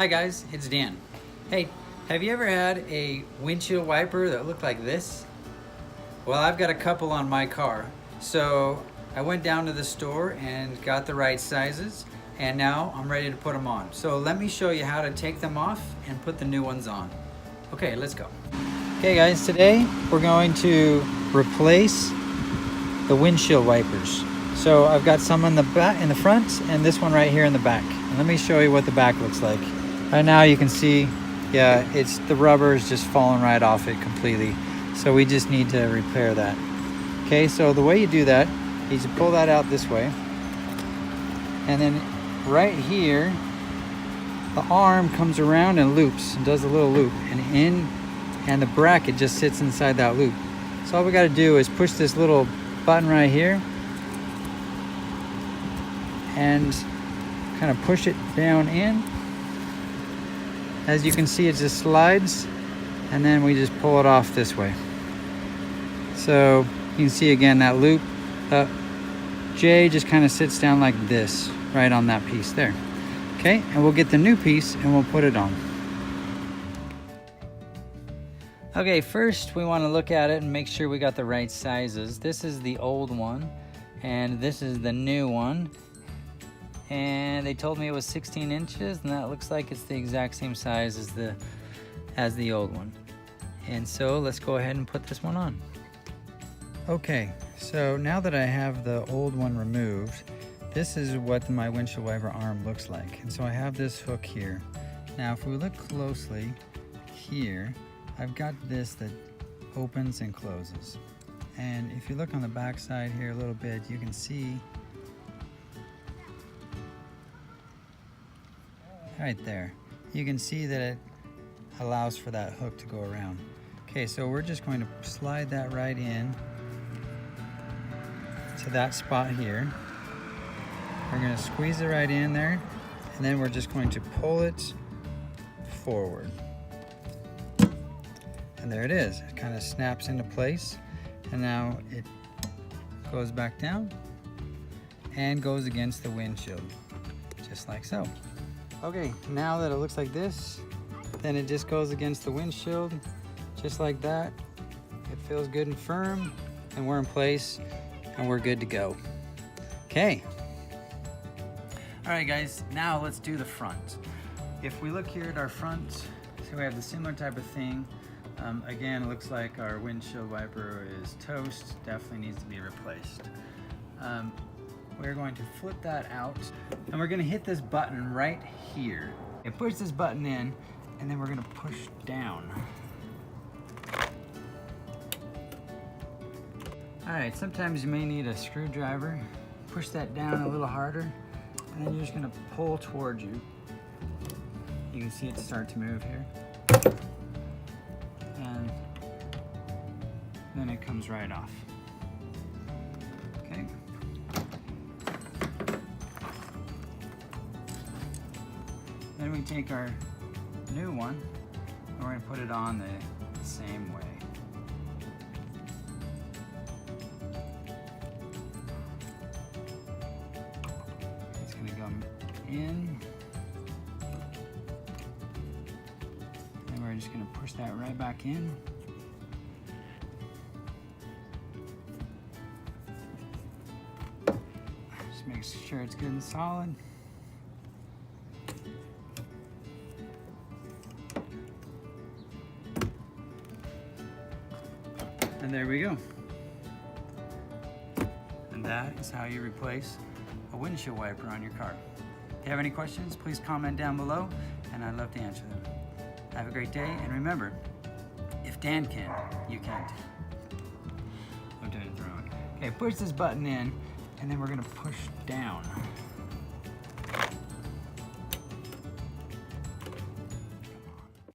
Hi guys, it's Dan. Hey, have you ever had a windshield wiper that looked like this? Well, I've got a couple on my car. So I went down to the store and got the right sizes, and now I'm ready to put them on. So let me show you how to take them off and put the new ones on. Okay, let's go. Okay guys, today we're going to replace the windshield wipers. So I've got some in the back, in the front, and this one right here in the back. And let me show you what the back looks like. Right now you can see, yeah, it's the rubber is just falling right off it completely. So we just need to repair that. Okay, so the way you do that is you pull that out this way, and then right here, the arm comes around and loops and does a little loop, and the bracket just sits inside that loop. So all we got to do is push this little button right here and kind of push it down in. As you can see, it just slides, and then we just pull it off this way. So you can see again that loop. J just kind of sits down like this, right on that piece there. Okay, and we'll get the new piece and we'll put it on. Okay, first we want to look at it and make sure we got the right sizes. This is the old one, and this is the new one. And they told me it was 16 inches, and that looks like it's the exact same size as the old one. And so let's go ahead and put this one on. Okay, so now that I have the old one removed, this is what my windshield wiper arm looks like. And so I have this hook here. Now if we look closely here, I've got this that opens and closes. And if you look on the back side here a little bit, you can see right there, you can see that it allows for that hook to go around. Okay, so we're just going to slide that right in to that spot here. We're going to squeeze it right in there, and then we're just going to pull it forward. And there it is. It kind of snaps into place, and now it goes back down and goes against the windshield, just like so. Okay, now that it looks like this, then it just goes against the windshield, just like that. It feels good and firm, and we're in place, and we're good to go. Okay. All right, guys, now let's do the front. If we look here at our front, so we have the similar type of thing. Again, it looks like our windshield wiper is toast, definitely needs to be replaced. We're going to flip that out, and we're going to hit this button right here. Okay, push this button in, and then we're going to push down. All right, sometimes you may need a screwdriver. Push that down a little harder, and then you're just going to pull towards you. You can see it start to move here. And then it comes right off. Okay. Then we take our new one, and we're going to put it on the same way. It's going to go in, and we're just going to push that right back in. Just make sure it's good and solid. And there we go. And that is how you replace a windshield wiper on your car. If you have any questions, please comment down below, and I'd love to answer them. Have a great day, and remember, if Dan can, you can too. I'm doing it wrong. Okay, push this button in, and then we're gonna push down.